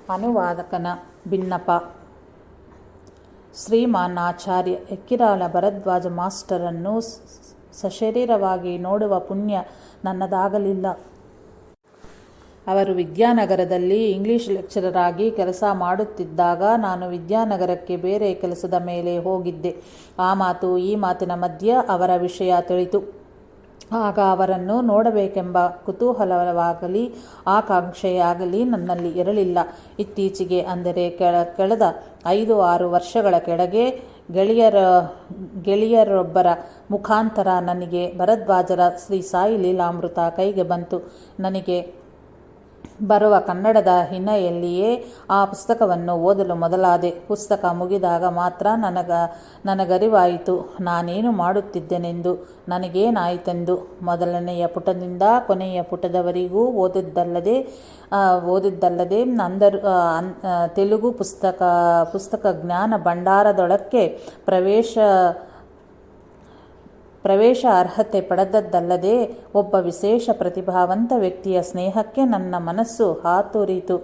ಅನುವಾದಕನ ಬಿನ್ನಪ. ಶ್ರೀಮಾನ್ ಆಚಾರ್ಯ ಎಕ್ಕಿರಾಳ ಭರದ್ವಾಜ ಮಾಸ್ಟರನ್ನು ಸಶರೀರವಾಗಿ ನೋಡುವ ಪುಣ್ಯ ನನ್ನದಾಗಲಿಲ್ಲ. ಅವರು ವಿದ್ಯಾನಗರದಲ್ಲಿ ಇಂಗ್ಲಿಷ್ ಲೆಕ್ಚರರ್ ಆಗಿ ಕೆಲಸ ಮಾಡುತ್ತಿದ್ದಾಗ ನಾನು ವಿದ್ಯಾನಗರಕ್ಕೆ ಬೇರೆ ಕೆಲಸದ ಮೇಲೆ ಹೋಗಿದ್ದೆ. ಆ ಮಾತು ಈ ಮಾತಿನ ಮಧ್ಯೆ ಅವರ ವಿಷಯ ತಿಳಿತು. ಆಗ ಅವರನ್ನು ನೋಡಬೇಕೆಂಬ ಕುತೂಹಲವಾಗಲಿ ಆಕಾಂಕ್ಷೆಯಾಗಲಿ ನನ್ನಲ್ಲಿ ಇರಲಿಲ್ಲ. ಇತ್ತೀಚೆಗೆ, ಅಂದರೆ ಕಳೆದ 5-6 ವರ್ಷಗಳ ಕೆಳಗೆ ಗೆಳೆಯರೊಬ್ಬರ ಮುಖಾಂತರ ನನಗೆ ಭರದ್ವಾಜರ ಶ್ರೀ ಸಾಯಿ ಲೀಲಾಮೃತ ಕೈಗೆ ಬಂತು. ನನಗೆ ಬರುವ ಕನ್ನಡದ ಹಿನ್ನೆಲೆಯಲ್ಲಿಯೇ ಆ ಪುಸ್ತಕವನ್ನು ಓದಲು ಮೊದಲಾದೆ. ಪುಸ್ತಕ ಮುಗಿದಾಗ ಮಾತ್ರ ನನಗರಿವಾಯಿತು ನಾನೇನು ಮಾಡುತ್ತಿದ್ದೆನೆಂದು, ನನಗೇನಾಯಿತೆಂದು. ಮೊದಲನೆಯ ಪುಟದಿಂದ ಕೊನೆಯ ಪುಟದವರೆಗೂ ಓದಿದ್ದಲ್ಲದೆ ತೆಲುಗು ಪುಸ್ತಕ ಜ್ಞಾನ ಭಂಡಾರದೊಳಕ್ಕೆ ಪ್ರವೇಶ ಅರ್ಹತೆ ಪಡೆದದ್ದಲ್ಲದೆ ಒಬ್ಬ ವಿಶೇಷ ಪ್ರತಿಭಾವಂತ ವ್ಯಕ್ತಿಯ ಸ್ನೇಹಕ್ಕೆ ನನ್ನ ಮನಸ್ಸು ಹಾತೊರೀತು.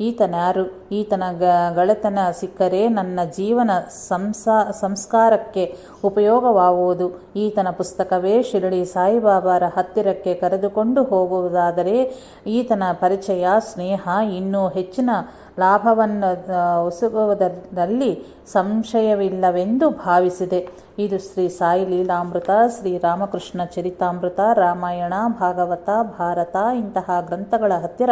ಈತನ್ಯಾರು? ಈತನ ಗೆಳೆತನ ಸಿಕ್ಕರೆ ನನ್ನ ಜೀವನ ಸಂಸ್ಕಾರಕ್ಕೆ ಉಪಯೋಗವಾಗುವುದು. ಈತನ ಪುಸ್ತಕವೇ ಶಿರಡಿ ಸಾಯಿಬಾಬಾರ ಹತ್ತಿರಕ್ಕೆ ಕರೆದುಕೊಂಡು ಹೋಗುವುದಾದರೆ ಈತನ ಪರಿಚಯ, ಸ್ನೇಹ ಇನ್ನೂ ಹೆಚ್ಚಿನ ಲಾಭವನ್ನು ಒಸಗುವುದರಲ್ಲಿ ಸಂಶಯವಿಲ್ಲವೆಂದು ಭಾವಿಸಿದೆ. ಇದು ಶ್ರೀ ಸಾಯಿ ಲೀಲಾಮೃತ, ಶ್ರೀ ರಾಮಕೃಷ್ಣ ಚರಿತಾಮೃತ, ರಾಮಾಯಣ, ಭಾಗವತ, ಭಾರತ ಇಂತಹ ಗ್ರಂಥಗಳ ಹತ್ತಿರ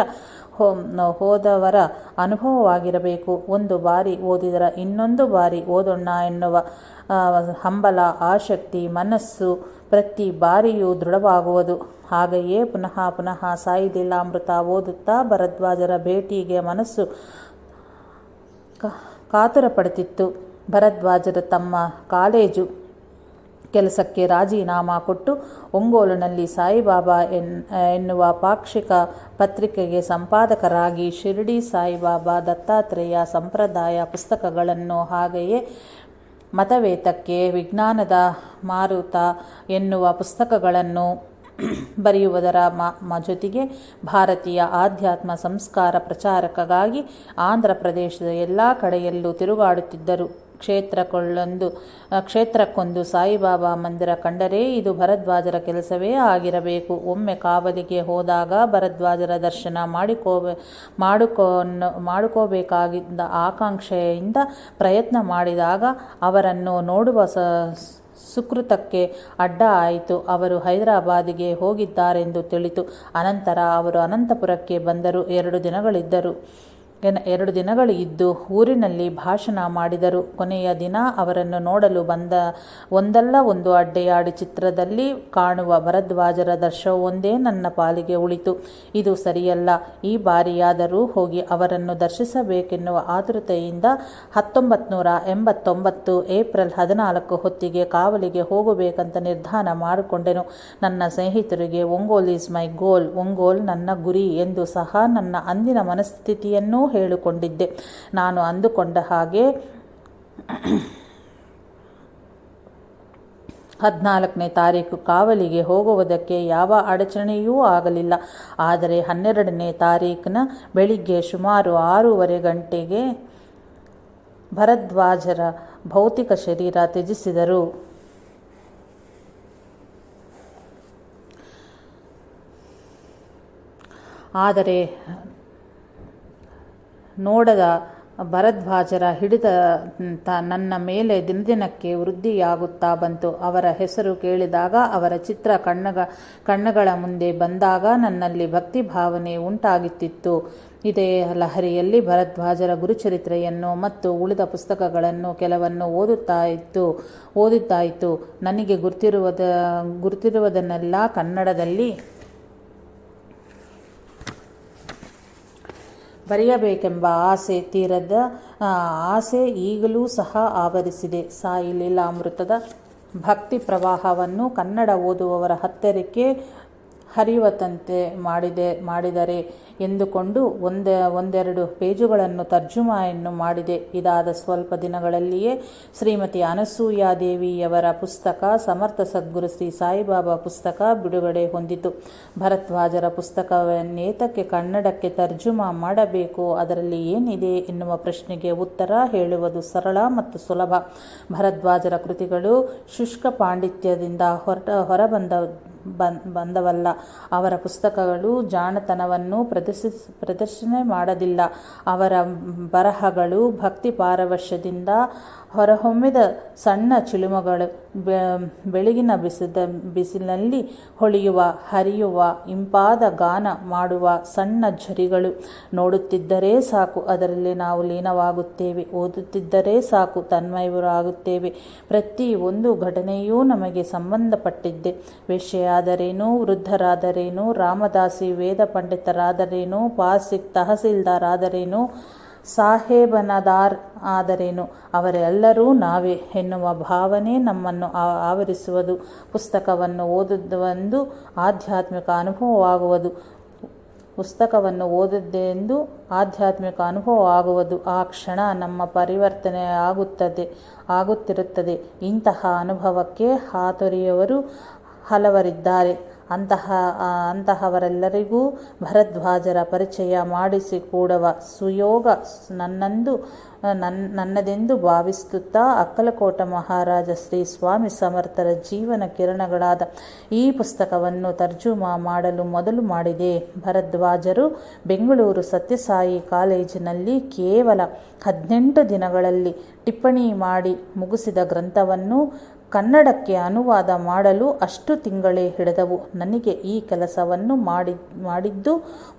ಹೋದವರ ಅನುಭವವಾಗಿರಬೇಕು. ಒಂದು ಬಾರಿ ಓದಿದರೆ ಇನ್ನೊಂದು ಬಾರಿ ಓದೋಣ ಎನ್ನುವ ಹಂಬಲ, ಆಸಕ್ತಿ ಮನಸ್ಸು ಪ್ರತಿ ಬಾರಿಯೂ ದೃಢವಾಗುವುದು. ಹಾಗೆಯೇ ಪುನಃ ಪುನಃ ಸಾಯಿ ಲೀಲಾಮೃತ ಓದುತ್ತಾ ಭರದ್ವಾಜರ ಭೇಟಿಗೆ ಮನಸ್ಸು ಕಾತುರಪಡುತ್ತಿತ್ತು. ಭರದ್ವಾಜರು ತಮ್ಮ ಕಾಲೇಜು ಕೆಲಸಕ್ಕೆ ರಾಜೀನಾಮಾ ಕೊಟ್ಟು ಒಂಗೋಲಿನಲ್ಲಿ ಸಾಯಿಬಾಬಾ ಎನ್ನುವ ಪಾಕ್ಷಿಕ ಪತ್ರಿಕೆಗೆ ಸಂಪಾದಕರಾಗಿ ಶಿರಡಿ ಸಾಯಿಬಾಬಾ, ದತ್ತಾತ್ರೇಯ ಸಂಪ್ರದಾಯ ಪುಸ್ತಕಗಳನ್ನು, ಹಾಗೆಯೇ ಮತವೇತಕ್ಕೆ, ವಿಜ್ಞಾನದ ಮಾರುತ ಎನ್ನುವ ಪುಸ್ತಕಗಳನ್ನು ಬರೆಯುವುದರ ಜೊತೆಗೆ ಭಾರತೀಯ ಆಧ್ಯಾತ್ಮ ಸಂಸ್ಕಾರ ಪ್ರಚಾರಕ್ಕಾಗಿ ಆಂಧ್ರ ಪ್ರದೇಶದ ಎಲ್ಲ ಕಡೆಯಲ್ಲೂ ತಿರುಗಾಡುತ್ತಿದ್ದರು. ಕ್ಷೇತ್ರಕ್ಕೊಂದು ಸಾಯಿಬಾಬಾ ಮಂದಿರ ಕಂಡರೆ ಇದು ಭರದ್ವಾಜರ ಕೆಲಸವೇ ಆಗಿರಬೇಕು. ಒಮ್ಮೆ ಕಾವಲಿಗೆ ಹೋದಾಗ ಭರದ್ವಾಜರ ದರ್ಶನ ಮಾಡಿಕೋಬೇಕಾಗಿದ್ದ ಆಕಾಂಕ್ಷೆಯಿಂದ ಪ್ರಯತ್ನ ಮಾಡಿದಾಗ ಅವರನ್ನು ನೋಡುವ ಸುಕೃತಕ್ಕೆ ಅಡ್ಡ ಆಯಿತು. ಅವರು ಹೈದರಾಬಾದಿಗೆ ಹೋಗಿದ್ದಾರೆಂದು ತಿಳಿತು. ಅನಂತರ ಅವರು ಅನಂತಪುರಕ್ಕೆ ಬಂದರು. 2 ದಿನಗಳು ಇದ್ದು ಊರಿನಲ್ಲಿ ಭಾಷಣ ಮಾಡಿದರು. ಕೊನೆಯ ದಿನ ಅವರನ್ನು ನೋಡಲು ಒಂದಲ್ಲ ಒಂದು ಅಡ್ಡೆಯಾಡಿ ಚಿತ್ರದಲ್ಲಿ ಕಾಣುವ ಭರದ್ವಾಜರ ದರ್ಶನವೊಂದೇ ನನ್ನ ಪಾಲಿಗೆ ಉಳಿತು. ಇದು ಸರಿಯಲ್ಲ, ಈ ಬಾರಿಯಾದರೂ ಹೋಗಿ ಅವರನ್ನು ದರ್ಶಿಸಬೇಕೆನ್ನುವ ಆತುರತೆಯಿಂದ 1989 ಏಪ್ರಿಲ್ 14 ಹೊತ್ತಿಗೆ ಕಾವಲಿಗೆ ಹೋಗಬೇಕಂತ ನಿರ್ಧಾರ ಮಾಡಿಕೊಂಡೆನು. ನನ್ನ ಸ್ನೇಹಿತರಿಗೆ ಒಂಗೋಲ್ ಈಸ್ ಮೈ ಗೋಲ್, ಒಂಗೋಲ್ ನನ್ನ ಗುರಿ ಎಂದು ಸಹ ನನ್ನ ಅಂದಿನ ಮನಸ್ಥಿತಿಯನ್ನೂ ಹೇಳಿಕೊಂಡಿದ್ದೆ. ನಾನು ಅಂದುಕೊಂಡ ಹಾಗೆ 14ನೇ ತಾರೀಕು ಕಾವಲಿಗೆ ಹೋಗುವುದಕ್ಕೆ ಯಾವ ಅಡಚಣೆಯೂ ಆಗಲಿಲ್ಲ. ಆದರೆ 12ನೇ ತಾರೀಕಿನ ಬೆಳಿಗ್ಗೆ ಸುಮಾರು 6:30 ಗಂಟೆಗೆ ಭರದ್ವಾಜರ ಭೌತಿಕ ಶರೀರ ತ್ಯಜಿಸಿದರು. ಆದರೆ ನೋಡದ ಭರದ್ವಾಜರ ಹಿಡಿತ ನನ್ನ ಮೇಲೆ ದಿನದಿನಕ್ಕೆ ವೃದ್ಧಿಯಾಗುತ್ತಾ ಬಂತು. ಅವರ ಹೆಸರು ಕೇಳಿದಾಗ, ಅವರ ಚಿತ್ರ ಕಣ್ಣುಗಳ ಮುಂದೆ ಬಂದಾಗ ನನ್ನಲ್ಲಿ ಭಕ್ತಿ ಭಾವನೆ ಉಂಟಾಗುತ್ತಿತ್ತು. ಇದೇ ಲಹರಿಯಲ್ಲಿ ಭರದ್ವಾಜರ ಗುರುಚರಿತ್ರೆಯನ್ನು ಮತ್ತು ಉಳಿದ ಪುಸ್ತಕಗಳನ್ನು ಕೆಲವನ್ನು ಓದುತ್ತಾಯಿತು. ನನಗೆ ಗುರುತಿರುವುದನ್ನೆಲ್ಲ ಕನ್ನಡದಲ್ಲಿ ಬರೆಯಬೇಕೆಂಬ ಆಸೆ ತೀರದ ಆಸೆ ಈಗಲೂ ಸಹ ಆವರಿಸಿದೆ. ಸಾಯಿ ಲೀಲಾಮೃತದ ಭಕ್ತಿ ಪ್ರವಾಹವನ್ನು ಕನ್ನಡ ಓದುವವರ ಹತ್ತಿರಕ್ಕೆ ಹರಿಯುವಂತೆ ಮಾಡಿದರೆ ಎಂದುಕೊಂಡು ಒಂದೆರಡು ಪೇಜುಗಳನ್ನು ತರ್ಜುಮೆಯನ್ನು ಮಾಡಿದೆ. ಇದಾದ ಸ್ವಲ್ಪ ದಿನಗಳಲ್ಲಿಯೇ ಶ್ರೀಮತಿ ಅನಸೂಯಾದೇವಿಯವರ ಪುಸ್ತಕ ಸಮರ್ಥ ಸದ್ಗುರು ಶ್ರೀ ಸಾಯಿಬಾಬಾ ಪುಸ್ತಕ ಬಿಡುಗಡೆ ಹೊಂದಿತು. ಭರದ್ವಾಜರ ಪುಸ್ತಕವನ್ನೇತಕ್ಕೆ ಕನ್ನಡಕ್ಕೆ ತರ್ಜುಮಾ ಮಾಡಬೇಕು, ಅದರಲ್ಲಿ ಏನಿದೆ ಎನ್ನುವ ಪ್ರಶ್ನೆಗೆ ಉತ್ತರ ಹೇಳುವುದು ಸರಳ ಮತ್ತು ಸುಲಭ. ಭರದ್ವಾಜರ ಕೃತಿಗಳು ಶುಷ್ಕ ಪಾಂಡಿತ್ಯದಿಂದ ಬಂದವಲ್ಲ. ಅವರ ಪುಸ್ತಕಗಳು ಜಾಣತನವನ್ನು ಪ್ರದರ್ಶನ ಮಾಡಲಿಲ್ಲ. ಅವರ ಬರಹಗಳು ಭಕ್ತಿ ಪಾರವಶ್ಯದಿಂದ ಹೊರಹೊಮ್ಮಿದ ಸಣ್ಣ ಚಿಲುಮಗಳು, ಬೆಳಗಿನ ಬಿಸಿಲಿನಲ್ಲಿ ಹೊಳೆಯುವ, ಹರಿಯುವ, ಇಂಪಾದ ಗಾನ ಮಾಡುವ ಸಣ್ಣ ಝರಿಗಳು. ನೋಡುತ್ತಿದ್ದರೆ ಸಾಕು ಅದರಲ್ಲಿ ನಾವು ಲೀನವಾಗುತ್ತೇವೆ, ಓದುತ್ತಿದ್ದರೆ ಸಾಕು ತನ್ಮಯರಾಗುತ್ತೇವೆ. ಪ್ರತಿ ಒಂದು ಘಟನೆಯೂ ನಮಗೆ ಸಂಬಂಧಪಟ್ಟಿದ್ದೆ. ವೇಶ್ಯೆಯಾದರೇನು, ವೃದ್ಧರಾದರೇನು, ರಾಮದಾಸಿ ವೇದ ಪಂಡಿತರಾದರೇನು, ಪಾಸಿಕ್ ತಹಸೀಲ್ದಾರ್ ಆದರೇನು, ಸಾಹೇಬನದಾರ್ ಆದರೇನು, ಅವರೆಲ್ಲರೂ ನಾವೇ ಎನ್ನುವ ಭಾವನೆ ನಮ್ಮನ್ನು ಆವರಿಸುವುದು. ಪುಸ್ತಕವನ್ನು ಓದುವುದೊಂದು ಆಧ್ಯಾತ್ಮಿಕ ಅನುಭವವಾಗುವುದು. ಆಧ್ಯಾತ್ಮಿಕ ಅನುಭವವಾಗುವುದು. ಆ ಕ್ಷಣ ನಮ್ಮ ಪರಿವರ್ತನೆ ಆಗುತ್ತಿರುತ್ತದೆ. ಇಂತಹ ಅನುಭವಕ್ಕೆ ಹಾತೊರೆಯುವವರು ಹಲವರಿದ್ದಾರೆ. ಅಂತಹವರೆಲ್ಲರಿಗೂ ಭರದ್ವಾಜರ ಪರಿಚಯ ಮಾಡಿಸಿಕೊಡುವ ಸುಯೋಗ ನನ್ನದೆಂದು ಭಾವಿಸುತ್ತಾ ಅಕ್ಕಲಕೋಟ ಮಹಾರಾಜ ಶ್ರೀ ಸ್ವಾಮಿ ಸಮರ್ಥರ ಜೀವನ ಕಿರಣಗಳಾದ ಈ ಪುಸ್ತಕವನ್ನು ತರ್ಜುಮಾ ಮಾಡಲು ಮೊದಲು ಮಾಡಿದೆ. ಭರದ್ವಾಜರು ಬೆಂಗಳೂರು ಸತ್ಯಸಾಯಿ ಕಾಲೇಜಿನಲ್ಲಿ ಕೇವಲ 18 ದಿನಗಳಲ್ಲಿ ಟಿಪ್ಪಣಿ ಮಾಡಿ ಮುಗಿಸಿದ ಗ್ರಂಥವನ್ನು ಕನ್ನಡಕ್ಕೆ ಅನುವಾದ ಮಾಡಲು 10 ತಿಂಗಳೇ ಹಿಡಿದವು. ನನಗೆ ಈ ಕೆಲಸವನ್ನು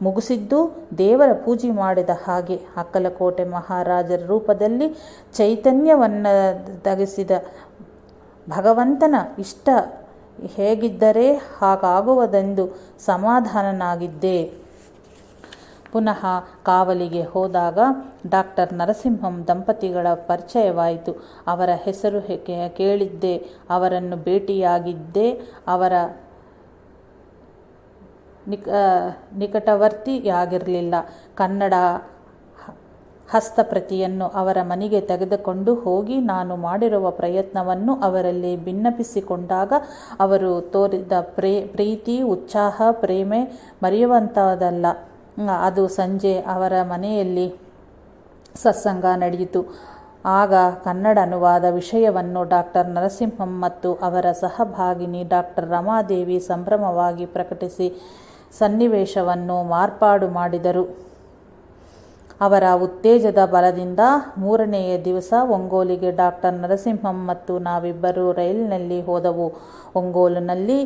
ಮುಗಿಸಿದ್ದು ದೇವರ ಪೂಜೆ ಮಾಡಿದ ಹಾಗೆ. ಅಕ್ಕಲಕೋಟೆ ಮಹಾರಾಜರ ರೂಪದಲ್ಲಿ ಚೈತನ್ಯವನ್ನೊದಗಿಸಿದ ಭಗವಂತನ ಇಷ್ಟ ಹೇಗಿದ್ದರೆ ಹಾಗಾಗುವುದೆಂದು ಸಮಾಧಾನನಾಗಿದ್ದೆ. ಪುನಃ ಕಾವಲಿಗೆ ಹೋದಾಗ ಡಾಕ್ಟರ್ ನರಸಿಂಹಂ ದಂಪತಿಗಳ ಪರಿಚಯವಾಯಿತು. ಅವರ ಹೆಸರು ಕೇಳಿದ್ದೆ, ಅವರನ್ನು ಭೇಟಿಯಾಗಿದ್ದೆ. ಅವರ ನಿಕಟವರ್ತಿಯಾಗಿರಲಿಲ್ಲ. ಕನ್ನಡ ಹಸ್ತಪ್ರತಿಯನ್ನು ಅವರ ಮನೆಗೆ ತೆಗೆದುಕೊಂಡು ಹೋಗಿ ನಾನು ಮಾಡಿರುವ ಪ್ರಯತ್ನವನ್ನು ಅವರಲ್ಲಿ ಭಿನ್ನಪಿಸಿಕೊಂಡಾಗ ಅವರು ತೋರಿದ ಪ್ರೀತಿ, ಉತ್ಸಾಹ, ಪ್ರೇಮ ಮರೆಯುವಂಥದ್ದಲ್ಲ. ಅದು ಸಂಜೆ ಅವರ ಮನೆಯಲ್ಲಿ ಸತ್ಸಂಗ ನಡೆಯಿತು. ಆಗ ಕನ್ನಡ ಅನುವಾದ ವಿಷಯವನ್ನು ಡಾಕ್ಟರ್ ನರಸಿಂಹಂ ಮತ್ತು ಅವರ ಸಹಭಾಗಿನಿ ಡಾಕ್ಟರ್ ರಮಾದೇವಿ ಸಂಭ್ರಮವಾಗಿ ಪ್ರಕಟಿಸಿ ಸನ್ನಿವೇಶವನ್ನು ಮಾರ್ಪಾಡು ಮಾಡಿದರು. ಅವರ ಉತ್ತೇಜದ ಬಲದಿಂದ 3ನೆಯ ದಿವಸ ಒಂಗೋಲಿಗೆ ಡಾಕ್ಟರ್ ನರಸಿಂಹಂ ಮತ್ತು ನಾವಿಬ್ಬರು ರೈಲಿನಲ್ಲಿ ಹೋದವು. ಒಂಗೋಲಿನಲ್ಲಿ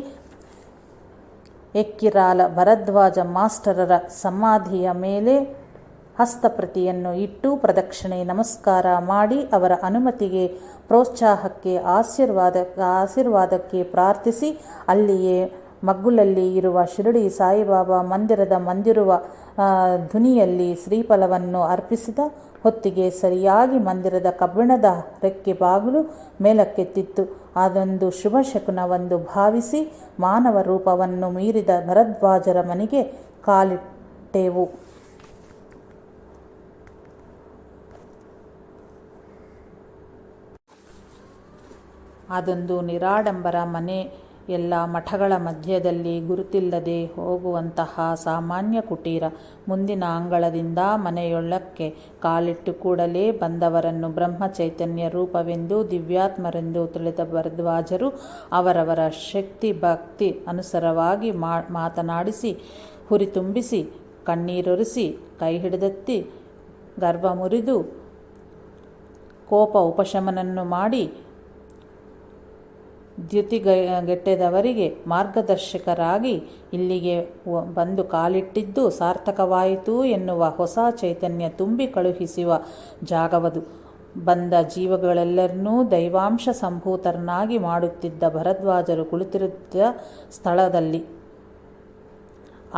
ಎಕ್ಕಿರಾಲ ಭರದ್ವಾಜ ಮಾಸ್ಟರರ ಸಮಾಧಿಯ ಮೇಲೆ ಹಸ್ತಪ್ರತಿಯನ್ನು ಇಟ್ಟು ಪ್ರದಕ್ಷಿಣೆ ನಮಸ್ಕಾರ ಮಾಡಿ ಅವರ ಅನುಮತಿಗೆ, ಪ್ರೋತ್ಸಾಹಕ್ಕೆ, ಆಶೀರ್ವಾದಕ್ಕೆ ಪ್ರಾರ್ಥಿಸಿ ಅಲ್ಲಿಯೇ ಮಗ್ಗುಲಲ್ಲಿ ಇರುವ ಶಿರಡಿ ಸಾಯಿಬಾಬಾ ಮಂದಿರುವ ಧ್ವನಿಯಲ್ಲಿ ಶ್ರೀಫಲವನ್ನು ಅರ್ಪಿಸಿದ ಹೊತ್ತಿಗೆ ಸರಿಯಾಗಿ ಮಂದಿರದ ಕಬ್ಬಿಣದ ರೆಕ್ಕೆ ಬಾಗಿಲು ಮೇಲಕ್ಕೆತ್ತಿತ್ತು. ಅದೊಂದು ಶುಭ ಶಕುನವೆಂದು ಭಾವಿಸಿ ಮಾನವ ರೂಪವನ್ನು ಮೀರಿದ ಭರದ್ವಾಜರ ಮನೆಗೆ ಕಾಲಿಟ್ಟೆವು. ಅದೊಂದು ನಿರಾಡಂಬರ ಮನೆ. ಎಲ್ಲ ಮಠಗಳ ಮಧ್ಯದಲ್ಲಿ ಗುರುತಿಲ್ಲದೆ ಹೋಗುವಂತಹ ಸಾಮಾನ್ಯ ಕುಟೀರ. ಮುಂದಿನ ಅಂಗಳದಿಂದ ಮನೆಯೊಳಕ್ಕೆ ಕಾಲಿಟ್ಟು ಕೂಡಲೇ ಬಂದವರನ್ನು ಬ್ರಹ್ಮಚೈತನ್ಯ ರೂಪವೆಂದು, ದಿವ್ಯಾತ್ಮರೆಂದು ತಿಳಿದ ಭರದ್ವಾಜರು ಅವರವರ ಶಕ್ತಿ ಭಕ್ತಿ ಅನುಸಾರವಾಗಿ ಮಾತನಾಡಿಸಿ, ಹುರಿತುಂಬಿಸಿ, ಕಣ್ಣೀರೊರೆಸಿ, ಕೈ ಹಿಡಿದೆತ್ತಿ, ಗರ್ವ ಮುರಿದು, ಕೋಪ ಉಪಶಮನವನ್ನು ಮಾಡಿ, ದ್ಯುತಿಗೆಟ್ಟದವರಿಗೆ ಮಾರ್ಗದರ್ಶಕರಾಗಿ ಇಲ್ಲಿಗೆ ಬಂದು ಕಾಲಿಟ್ಟಿದ್ದು ಸಾರ್ಥಕವಾಯಿತು ಎನ್ನುವ ಹೊಸ ಚೈತನ್ಯ ತುಂಬಿ ಕಳುಹಿಸುವ ಜಾಗವದು. ಬಂದ ಜೀವಗಳೆಲ್ಲರನ್ನೂ ದೈವಾಂಶ ಸಂಭೂತರನ್ನಾಗಿ ಮಾಡುತ್ತಿದ್ದ ಭರದ್ವಾಜರು ಕುಳಿತಿರುತ್ತ ಸ್ಥಳದಲ್ಲಿ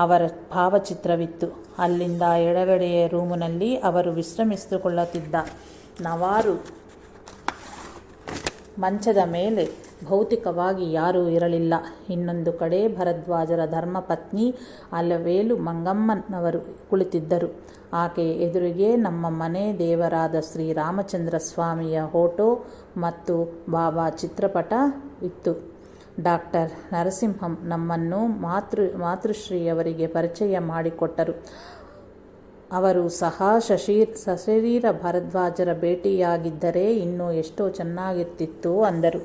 ಅವರ ಭಾವಚಿತ್ರವಿತ್ತು. ಅಲ್ಲಿಂದ ಎಡಗಡೆಯ ರೂಮಿನಲ್ಲಿ ಅವರು ವಿಶ್ರಮಿಸಿಕೊಳ್ಳುತ್ತಿದ್ದ ಮಂಚದ ಮೇಲೆ ಭೌತಿಕವಾಗಿ ಯಾರೂ ಇರಲಿಲ್ಲ. ಇನ್ನೊಂದು ಕಡೆ ಭರದ್ವಾಜರ ಧರ್ಮಪತ್ನಿ ಅಲವೇಲು ಮಂಗಮ್ಮನವರು ಕುಳಿತಿದ್ದರು. ಆಕೆಯ ಎದುರಿಗೆ ನಮ್ಮ ಮನೆ ದೇವರಾದ ಶ್ರೀರಾಮಚಂದ್ರ ಸ್ವಾಮಿಯ ಫೋಟೋ ಮತ್ತು ಬಾಬಾ ಚಿತ್ರಪಟ ಇತ್ತು. ಡಾಕ್ಟರ್ ನರಸಿಂಹಂ ನಮ್ಮನ್ನು ಮಾತೃಶ್ರೀಯವರಿಗೆ ಪರಿಚಯ ಮಾಡಿಕೊಟ್ಟರು. ಅವರು ಸಹ ಸಶರೀರ ಭರದ್ವಾಜರ ಭೇಟಿಯಾಗಿದ್ದರೆ ಇನ್ನೂ ಎಷ್ಟೋ ಚೆನ್ನಾಗಿರ್ತಿತ್ತು ಅಂದರು.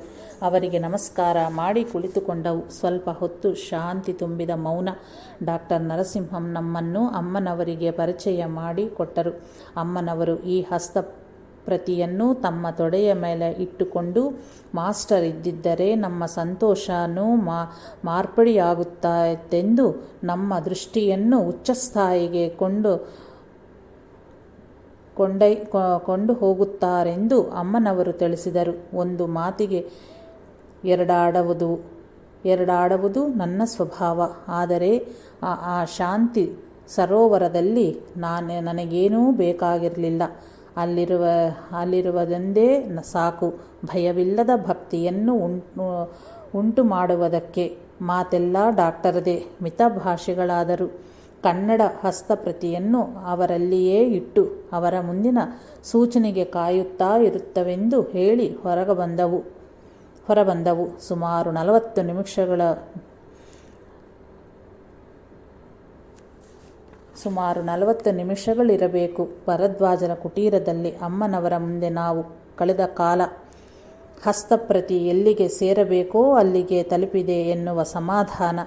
ಅವರಿಗೆ ನಮಸ್ಕಾರ ಮಾಡಿ ಕುಳಿತುಕೊಂಡವು. ಸ್ವಲ್ಪ ಹೊತ್ತು ಶಾಂತಿ ತುಂಬಿದ ಮೌನ. ಡಾಕ್ಟರ್ ನರಸಿಂಹಂ ನಮ್ಮನ್ನು ಅಮ್ಮನವರಿಗೆ ಪರಿಚಯ ಮಾಡಿ ಕೊಟ್ಟರು. ಅಮ್ಮನವರು ಈ ಹಸ್ತಪ್ರತಿಯನ್ನು ತಮ್ಮ ತೊಡೆಯ ಮೇಲೆ ಇಟ್ಟುಕೊಂಡು, ಮಾಸ್ಟರ್ ಇದ್ದಿದ್ದರೆ ನಮ್ಮ ಸಂತೋಷನೂ ಮಾರ್ಪಡಿಯಾಗುತ್ತಾಯಿತೆಂದು ನಮ್ಮ ದೃಷ್ಟಿಯನ್ನು ಉಚ್ಚಸ್ಥಾಯಿಗೆ ಕೊಂಡು ಹೋಗುತ್ತಾರೆಂದು ಅಮ್ಮನವರು ತಿಳಿಸಿದರು. ಒಂದು ಮಾತಿಗೆ ಎರಡಾಡುವುದು ನನ್ನ ಸ್ವಭಾವ. ಆದರೆ ಆ ಶಾಂತಿ ಸರೋವರದಲ್ಲಿ ನನಗೇನೂ ಬೇಕಾಗಿರಲಿಲ್ಲ. ಅಲ್ಲಿರುವುದೊಂದೇ ಸಾಕು, ಭಯವಿಲ್ಲದ ಭಕ್ತಿಯನ್ನು ಉಂಟು ಮಾಡುವುದಕ್ಕೆ. ಮಾತೆಲ್ಲ ಡಾಕ್ಟರದೇ. ಮಿತಭಾಷಿಗಳಾದರು. ಕನ್ನಡ ಹಸ್ತಪ್ರತಿಯನ್ನು ಅವರಲ್ಲಿಯೇ ಇಟ್ಟು ಅವರ ಮುಂದಿನ ಸೂಚನೆಗೆ ಕಾಯುತ್ತಾ ಇರುತ್ತವೆಂದು ಹೇಳಿ ಹೊರಬಂದವು. ಸುಮಾರು 40 ನಿಮಿಷಗಳಿರಬೇಕು. ಭರದ್ವಾಜರ ಕುಟೀರದಲ್ಲಿ ಅಮ್ಮನವರ ಮುಂದೆ ನಾವು ಕಳೆದ ಕಾಲ, ಹಸ್ತಪ್ರತಿ ಎಲ್ಲಿಗೆ ಸೇರಬೇಕೋ ಅಲ್ಲಿಗೆ ತಲುಪಿದೆ ಎನ್ನುವ ಸಮಾಧಾನ,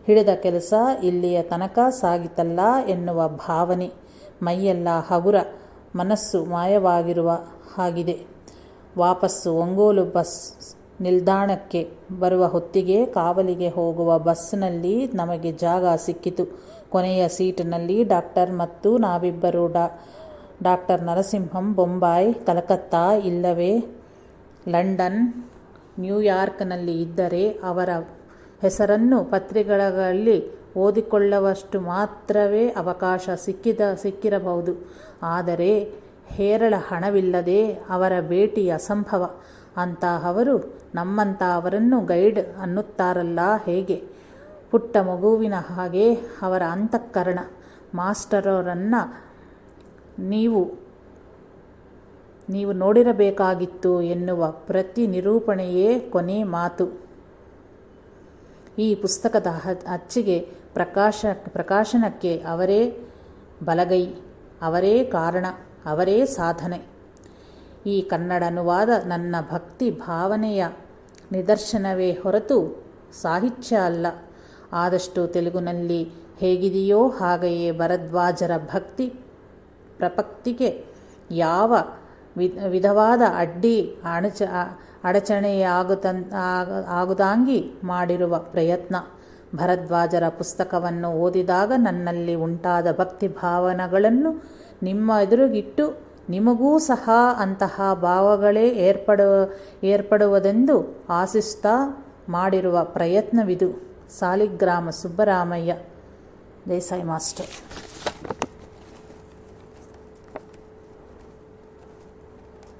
ಹಿಡಿದ ಕೆಲಸ ಇಲ್ಲಿಯ ತನಕ ಸಾಗಿತಲ್ಲ ಎನ್ನುವ ಭಾವನೆ, ಮೈಯೆಲ್ಲ ಹಗುರ, ಮನಸ್ಸು ಮಾಯವಾಗಿರುವ ಹಾಗಿದೆ. ವಾಪಸ್ಸು ಒಂಗೋಲು ಬಸ್ ನಿಲ್ದಾಣಕ್ಕೆ ಬರುವ ಹೊತ್ತಿಗೆ ಕಾವಲಿಗೆ ಹೋಗುವ ಬಸ್ಸಿನಲ್ಲಿ ನಮಗೆ ಜಾಗ ಸಿಕ್ಕಿತು. ಕೊನೆಯ ಸೀಟಿನಲ್ಲಿ ಡಾಕ್ಟರ್ ಮತ್ತು ನಾವಿಬ್ಬರು. ಡಾಕ್ಟರ್ ನರಸಿಂಹಂ ಬೊಂಬಾಯಿ, ಕಲಕತ್ತಾ ಇಲ್ಲವೇ ಲಂಡನ್, ನ್ಯೂಯಾರ್ಕ್ನಲ್ಲಿ ಇದ್ದರೆ ಅವರ ಹೆಸರನ್ನು ಪತ್ರಿಕೆಗಳಲ್ಲಿ ಓದಿಕೊಳ್ಳುವಷ್ಟು ಮಾತ್ರವೇ ಅವಕಾಶ ಸಿಕ್ಕಿರಬಹುದು. ಆದರೆ ಹೇರಳ ಹಣವಿಲ್ಲದೆ ಅವರ ಭೇಟಿ ಅಸಂಭವ. ಅಂತಹವರು ನಮ್ಮಂತಹವರನ್ನು ಗೈಡ್ ಅನ್ನುತ್ತಾರಲ್ಲ ಹೇಗೆ? ಪುಟ್ಟ ಮಗುವಿನ ಹಾಗೆ ಅವರ ಅಂತಃಕರಣ. ಮಾಸ್ಟರರನ್ನು ನೀವು ನೋಡಿರಬೇಕಾಗಿತ್ತು ಎನ್ನುವ ಪ್ರತಿ ನಿರೂಪಣೆಯೇ ಕೊನೆ ಮಾತು. ಈ ಪುಸ್ತಕದ ಅಚ್ಚಿಗೆ ಪ್ರಕಾಶನಕ್ಕೆ ಅವರೇ ಬಲಗೈ, ಅವರೇ ಕಾರಣ, ಅವರೇ ಸಾಧನೆ. ಈ ಕನ್ನಡ ಅನುವಾದ ನನ್ನ ಭಕ್ತಿ ಭಾವನೆಯ ನಿದರ್ಶನವೇ ಹೊರತು ಸಾಹಿತ್ಯ ಅಲ್ಲ. ಆದಷ್ಟು ತೆಲುಗಿನಲ್ಲಿ ಹೇಗಿದೆಯೋ ಹಾಗೆಯೇ ಭರದ್ವಾಜರ ಭಕ್ತಿ ಪ್ರಪತ್ತಿಗೆ ಯಾವ ವಿಧವಾದ ಅಡಚಣೆಯಾಗದಾಂಗಿ ಮಾಡಿರುವ ಪ್ರಯತ್ನ. ಭರದ್ವಾಜರ ಪುಸ್ತಕವನ್ನು ಓದಿದಾಗ ನನ್ನಲ್ಲಿ ಉಂಟಾದ ಭಕ್ತಿ ಭಾವನೆಗಳನ್ನು ನಿಮ್ಮ ಎದುರಿಗಿಟ್ಟು ನಿಮಗೂ ಸಹ ಅಂತಹ ಭಾವಗಳೇ ಏರ್ಪಡುವುದೆಂದು ಆಶಿಸುತ್ತಾ ಮಾಡಿರುವ ಪ್ರಯತ್ನವಿದು. ಸಾಲಿಗ್ರಾಮ ಸುಬ್ಬರಾಮಯ್ಯ, ದೇಸಾಯಿ ಮಾಸ್ಟರ್.